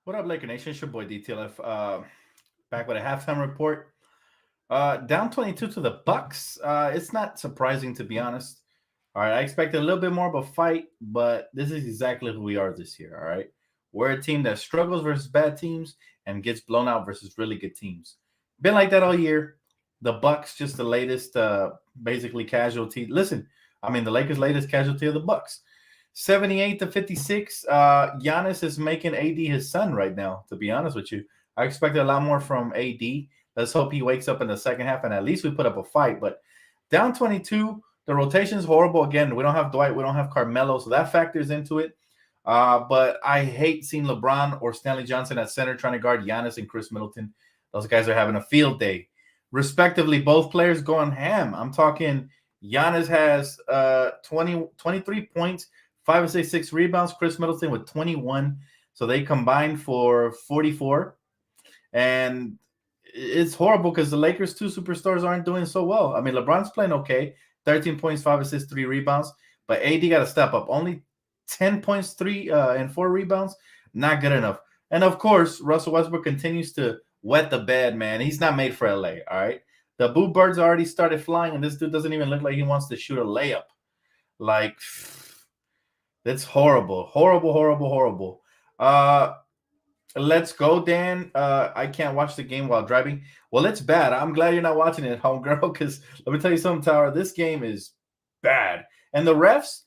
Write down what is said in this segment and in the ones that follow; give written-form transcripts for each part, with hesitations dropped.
What up, Laker Nation? It's your boy DTLF. Back with a halftime report. Down 22 to the Bucks. It's not surprising, to be honest. All right, I expected a little bit more of a fight, but this is exactly who we are this year. All right, we're a team that struggles versus bad teams and gets blown out versus really good teams. Been like that all year. The Bucks just the latest, basically casualty. Listen, I mean the Lakers' latest casualty of the Bucks. 78 to 56. Giannis is making AD his son right now, to be honest with you. I expected a lot more from AD. Let's hope he wakes up in the second half and at least we put up a fight. But down 22, the rotation is horrible. Again, we don't have Dwight, we don't have Carmelo, so that factors into it. But I hate seeing LeBron or Stanley Johnson at center trying to guard Giannis and Chris Middleton. Those guys are having a field day. Respectively, both players going ham. I'm talking Giannis has 23 points, 5 of 6 rebounds. Chris Middleton with 21. So they combined for 44. And it's horrible because the Lakers' two superstars aren't doing so well. I mean, LeBron's playing okay, 13 points, 5 assists, 3 rebounds. But AD got to step up. Only 10 points, 3 and 4 rebounds. Not good enough. And of course, Russell Westbrook continues to wet the bed, man. He's not made for LA, all right? The boo birds already started flying, and this dude doesn't even look like he wants to shoot a layup. Like, that's horrible. Horrible, horrible, horrible. Let's go, Dan. I can't watch the game while driving. Well, it's bad. I'm glad you're not watching it, homegirl, because let me tell you something, Tower. This game is bad. And the refs,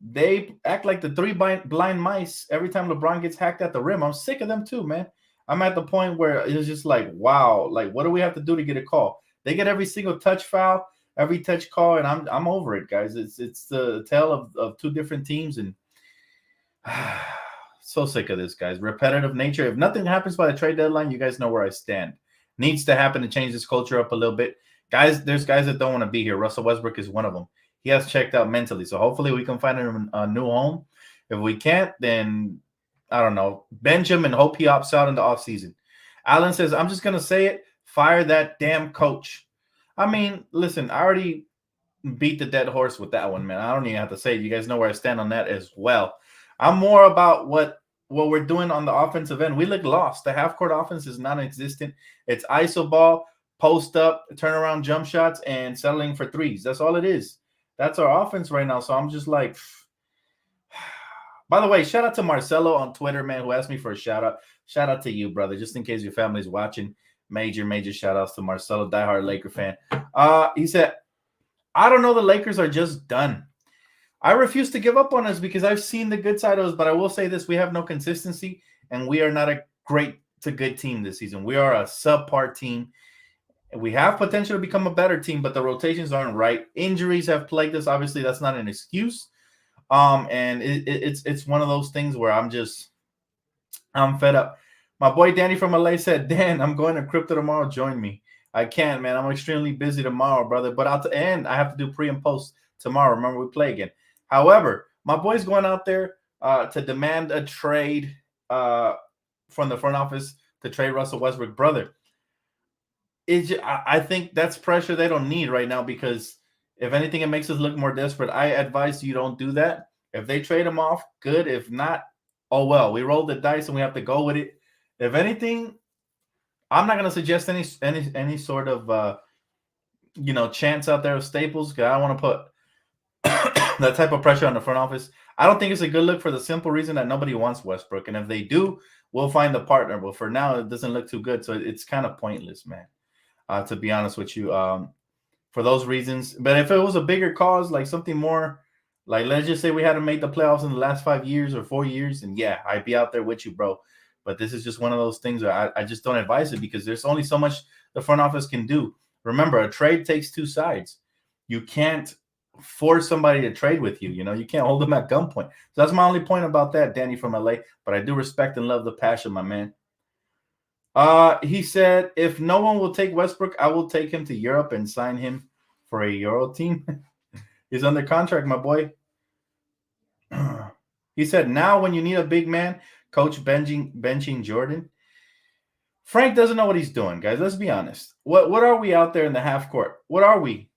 they act like the three blind mice every time LeBron gets hacked at the rim. I'm sick of them too, man. I'm at the point where it's just like, wow, like what do we have to do to get a call? They get every single touch foul, every touch call, and I'm over it, guys. It's the tale of two different teams, and so sick of this, guys. Repetitive nature. If nothing happens by the trade deadline, you guys know where I stand. Needs to happen to change this culture up a little bit. Guys, there's guys that don't want to be here. Russell Westbrook is one of them. He has checked out mentally, so hopefully we can find him a new home. If we can't, then I don't know, bench him and hope he opts out in the offseason. Allen says, I'm just going to say it, fire that damn coach. I mean, listen, I already beat the dead horse with that one, man. I don't even have to say it. You guys know where I stand on that as well. I'm more about what we're doing on the offensive end. We look lost. The half-court offense is non-existent. It's iso ball, post up, turnaround jump shots, and settling for threes. That's all it is. That's our offense right now. So I'm just like, by the way, shout out to Marcelo on Twitter, man, who asked me for a shout out. Shout out to you, brother, just in case your family's watching. Major shout outs to Marcelo, diehard Laker fan. He said, I don't know, the Lakers are just done. I refuse to give up on us because I've seen the good side of us, but I will say this, we have no consistency, and we are not a great to good team this season. We are a subpar team. We have potential to become a better team, but the rotations aren't right. Injuries have plagued us. Obviously, that's not an excuse. And it's one of those things where I'm fed up. My boy Danny from LA said, Dan, I'm going to crypto tomorrow. Join me. I can't, man. I'm extremely busy tomorrow, brother. But I have to do pre and post tomorrow. Remember, we play again. However, my boy's going out there to demand a trade from the front office to trade Russell Westbrook, brother. I think that's pressure they don't need right now because if anything, it makes us look more desperate. I advise you don't do that. If they trade him off, good. If not, oh well. We roll the dice and we have to go with it. If anything, I'm not going to suggest any sort of chance out there of Staples because I don't want to put that type of pressure on the front office. I don't think it's a good look for the simple reason that nobody wants Westbrook, and if they do, we'll find a partner. But for now, it doesn't look too good, so it's kind of pointless, man. To be honest with you, for those reasons. But if it was a bigger cause, like something more, like let's just say we hadn't made the playoffs in the last 5 years or 4 years, and yeah, I'd be out there with you, bro. But this is just one of those things where I just don't advise it because there's only so much the front office can do. Remember, a trade takes two sides. You can't force somebody to trade with you. You can't hold them at gunpoint. So that's my only point about that, Danny from LA. But I do respect and love the passion, my man. He said, if no one will take Westbrook, I will take him to Europe and sign him for a Euro team. He's under contract, my boy. He said, now when you need a big man, coach benching Jordan. Frank doesn't know what he's doing, guys. Let's be honest. What are we out there in the half court? What are we?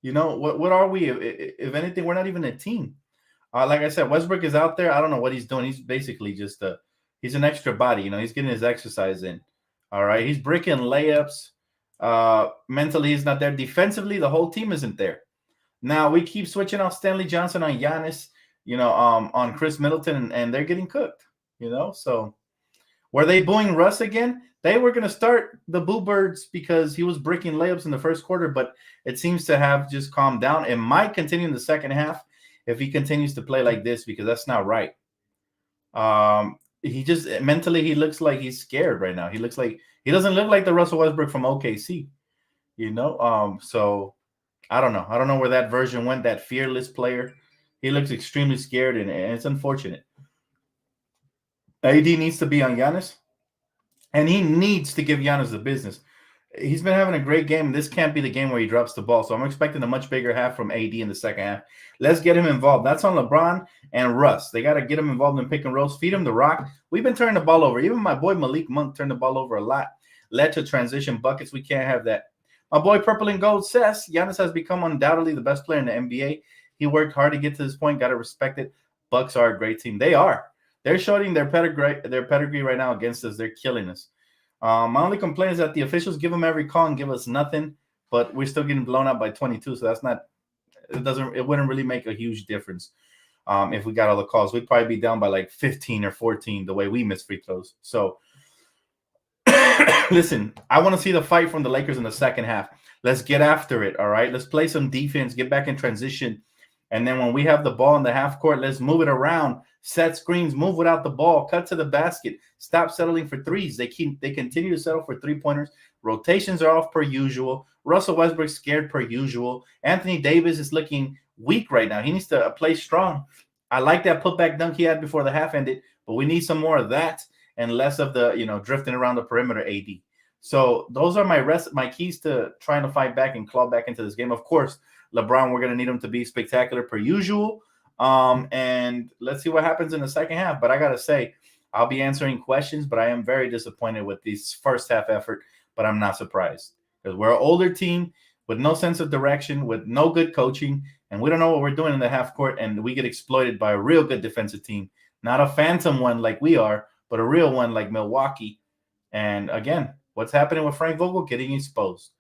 What are we? If anything, we're not even a team. Like I said, Westbrook is out there. I don't know what he's doing. He's basically just He's an extra body. He's getting his exercise in. All right. He's breaking layups. Mentally, he's not there. Defensively, the whole team isn't there. Now we keep switching out Stanley Johnson on Giannis, on Chris Middleton, and they're getting cooked. So were they booing Russ again? They were going to start the boo birds because he was breaking layups in the first quarter, but it seems to have just calmed down. It might continue in the second half if he continues to play like this, because that's not right. He just mentally, he looks like he's scared right now. He doesn't look like the Russell Westbrook from OKC, so I don't know. I don't know where that version went, that fearless player. He looks extremely scared, and it's unfortunate. AD needs to be on Giannis, and he needs to give Giannis the business. He's been having a great game. This can't be the game where he drops the ball. So I'm expecting a much bigger half from AD in the second half. Let's get him involved. That's on LeBron and Russ. They got to get him involved in pick and rolls. Feed him the rock. We've been turning the ball over. Even my boy Malik Monk turned the ball over a lot. Led to transition buckets. We can't have that. My boy Purple and Gold says Giannis has become undoubtedly the best player in the NBA. He worked hard to get to this point. Got to respect it. Bucks are a great team. They are. They're showing their pedigree right now against us. They're killing us. My only complaint is that the officials give them every call and give us nothing, but we're still getting blown out by 22. So it wouldn't really make a huge difference. If we got all the calls, we'd probably be down by like 15 or 14 the way we miss free throws. So listen, I want to see the fight from the Lakers in the second half. Let's get after it. All right. Let's play some defense, get back in transition. And then when we have the ball in the half court, let's move it around, set screens, move without the ball, cut to the basket, stop settling for threes. They continue to settle for 3-pointers. Rotations are off per usual. Russell Westbrook scared per usual. Anthony Davis is looking weak right now. He needs to play strong. I like that putback dunk he had before the half ended, but we need some more of that and less of the, drifting around the perimeter AD. So those are my keys to trying to fight back and claw back into this game. Of course, LeBron, we're going to need him to be spectacular per usual. And let's see what happens in the second half. But I got to say, I'll be answering questions, but I am very disappointed with this first half effort, but I'm not surprised because we're an older team with no sense of direction, with no good coaching, and we don't know what we're doing in the half court, and we get exploited by a real good defensive team, not a phantom one like we are, but a real one like Milwaukee. And again, what's happening with Frank Vogel? Getting exposed.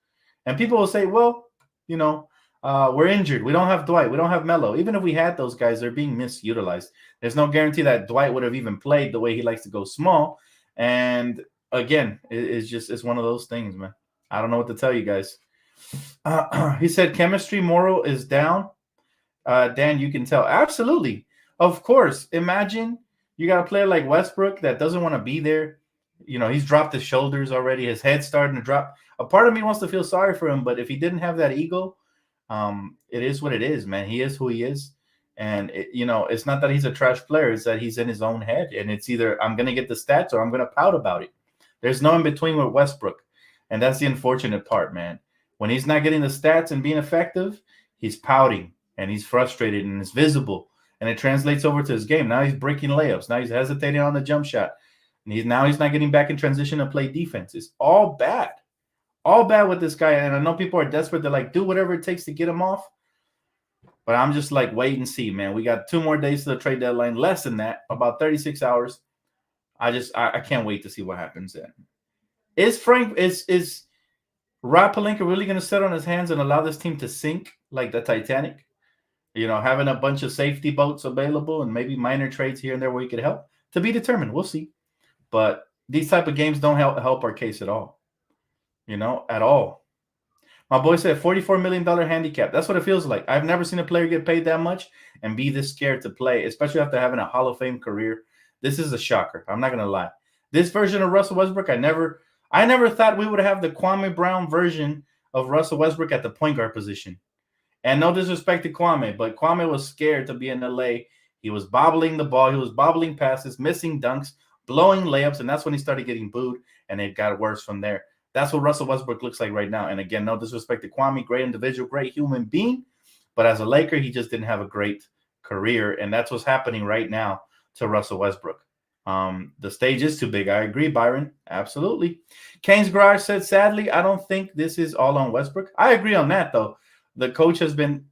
And people will say, well, we're injured. We don't have Dwight. We don't have Melo. Even if we had those guys, they're being misutilized. There's no guarantee that Dwight would have even played the way he likes to go small. And again, it's one of those things, man. I don't know what to tell you guys. He said chemistry moral is down. Dan, you can tell. Absolutely. Of course. Imagine you got a player like Westbrook that doesn't want to be there. He's dropped his shoulders already. His head's starting to drop. A part of me wants to feel sorry for him, but if he didn't have that ego, it is what it is, man. He is who he is. And, it's not that he's a trash player. It's that he's in his own head. And it's either I'm going to get the stats or I'm going to pout about it. There's no in between with Westbrook. And that's the unfortunate part, man. When he's not getting the stats and being effective, he's pouting and he's frustrated and it's visible. And it translates over to his game. Now he's breaking layups. Now he's hesitating on the jump shot. And he's not getting back in transition to play defense. It's all bad. All bad with this guy. And I know people are desperate. They're like, do whatever it takes to get him off. But I'm just like, wait and see, man. We got 2 more days to the trade deadline. Less than that. About 36 hours. I can't wait to see what happens then. Is Rob Pelinka really going to sit on his hands and allow this team to sink like the Titanic? Having a bunch of safety boats available and maybe minor trades here and there where he could help? To be determined. We'll see. But these type of games don't help our case at all. At all. My boy said $44 million handicap. That's what it feels like. I've never seen a player get paid that much and be this scared to play, especially after having a Hall of Fame career. This is a shocker. I'm not going to lie. This version of Russell Westbrook, I never thought we would have the Kwame Brown version of Russell Westbrook at the point guard position. And no disrespect to Kwame, but Kwame was scared to be in LA. He was bobbling the ball. He was bobbling passes, missing dunks, blowing layups, and that's when he started getting booed, and it got worse from there. That's what Russell Westbrook looks like right now. And again, no disrespect to Kwame, great individual, great human being, but as a Laker, he just didn't have a great career, and that's what's happening right now to Russell Westbrook. The stage is too big. I agree, Byron. Absolutely. Kane's Garage said, sadly, I don't think this is all on Westbrook. I agree on that, though. The coach has been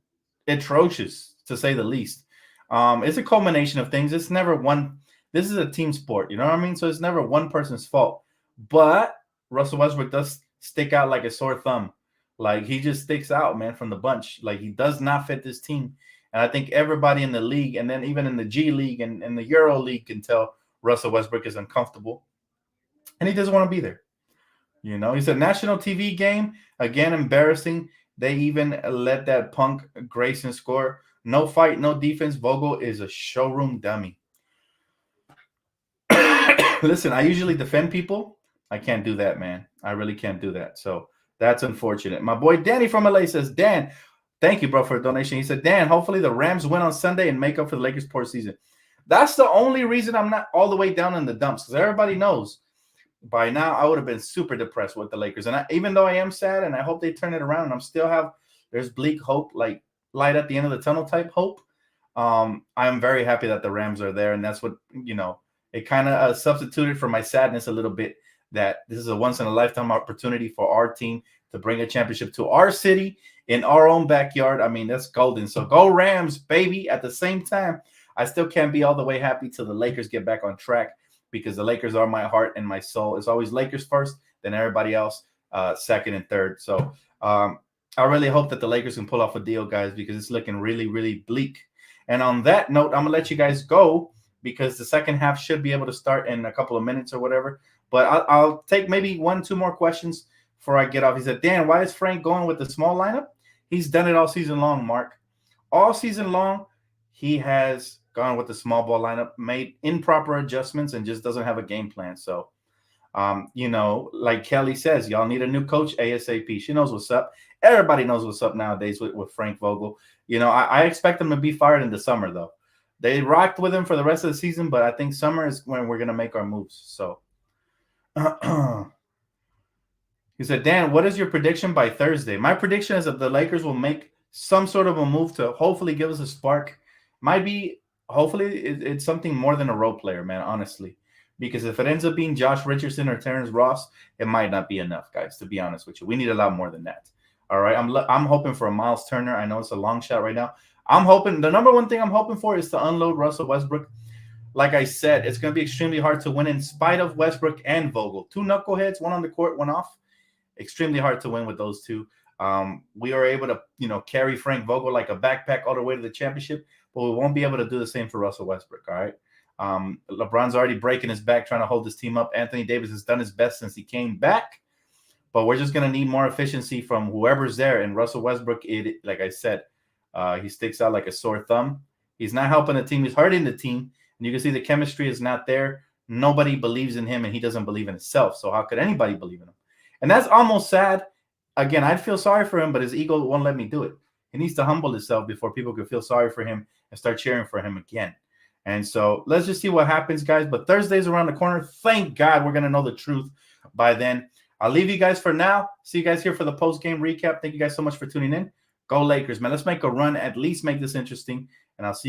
atrocious, to say the least. It's a culmination of things. It's never one. This is a team sport. You know what I mean? So it's never one person's fault. But Russell Westbrook does stick out like a sore thumb. Like, he just sticks out, man, from the bunch. Like, he does not fit this team. And I think everybody in the league, and then even in the G League and the Euro League, can tell Russell Westbrook is uncomfortable. And he doesn't want to be there. You know, he's a national TV game. Again, embarrassing. They even let that punk Grayson score. No fight, no defense. Vogel is a showroom dummy. Listen, I usually defend people. I can't do that, man. I really can't do that. So that's unfortunate. My boy Danny from LA says, Dan, thank you, bro, for a donation. He said, Dan, hopefully the Rams win on Sunday and make up for the Lakers' poor season. That's the only reason I'm not all the way down in the dumps, because everybody knows by now I would have been super depressed with the Lakers. And even though I am sad and I hope they turn it around, and I'm still there's bleak hope, like light at the end of the tunnel type hope. I'm very happy that the Rams are there. And that's what, it kind of substituted for my sadness a little bit, that this is a once in a lifetime opportunity for our team to bring a championship to our city in our own backyard. I mean, that's golden. So go Rams, baby. At the same time, I still can't be all the way happy till the Lakers get back on track, because the Lakers are my heart and my soul. It's always Lakers first, then everybody else second and third. So I really hope that the Lakers can pull off a deal, guys, because it's looking really, really bleak. And on that note, I'm going to let you guys go, because the second half should be able to start in a couple of minutes or whatever. But I'll take maybe 1-2 more questions before I get off. He said, Dan, why is Frank going with the small lineup? He's done it all season long, Mark. All season long, he has gone with the small ball lineup, made improper adjustments, and just doesn't have a game plan. So, like Kelly says, y'all need a new coach ASAP. She knows what's up. Everybody knows what's up nowadays with Frank Vogel. I expect him to be fired in the summer, though. They rocked with him for the rest of the season, but I think summer is when we're going to make our moves. So he said, Dan, what is your prediction by Thursday? My prediction is that the Lakers will make some sort of a move to hopefully give us a spark. Hopefully it's something more than a role player, man, honestly. Because if it ends up being Josh Richardson or Terrence Ross, it might not be enough, guys, to be honest with you. We need a lot more than that. All right, I'm hoping for a Miles Turner. I know it's a long shot right now. The number one thing I'm hoping for is to unload Russell Westbrook. Like I said, it's going to be extremely hard to win in spite of Westbrook and Vogel. Two knuckleheads, one on the court, one off. Extremely hard to win with those two. We are able to, carry Frank Vogel like a backpack all the way to the championship, but we won't be able to do the same for Russell Westbrook, all right? LeBron's already breaking his back trying to hold this team up. Anthony Davis has done his best since he came back, but we're just going to need more efficiency from whoever's there. And Russell Westbrook, like I said, he sticks out like a sore thumb. He's not helping the team. He's hurting the team. And you can see the chemistry is not there. Nobody believes in him, and he doesn't believe in himself. So how could anybody believe in him? And that's almost sad. Again, I'd feel sorry for him, but his ego won't let me do it. He needs to humble himself before people can feel sorry for him and start cheering for him again. And so let's just see what happens, guys. But Thursday's around the corner. Thank God we're going to know the truth by then. I'll leave you guys for now. See you guys here for the post-game recap. Thank you guys so much for tuning in. Go Lakers, man. Let's make a run. At least make this interesting. And I'll see you.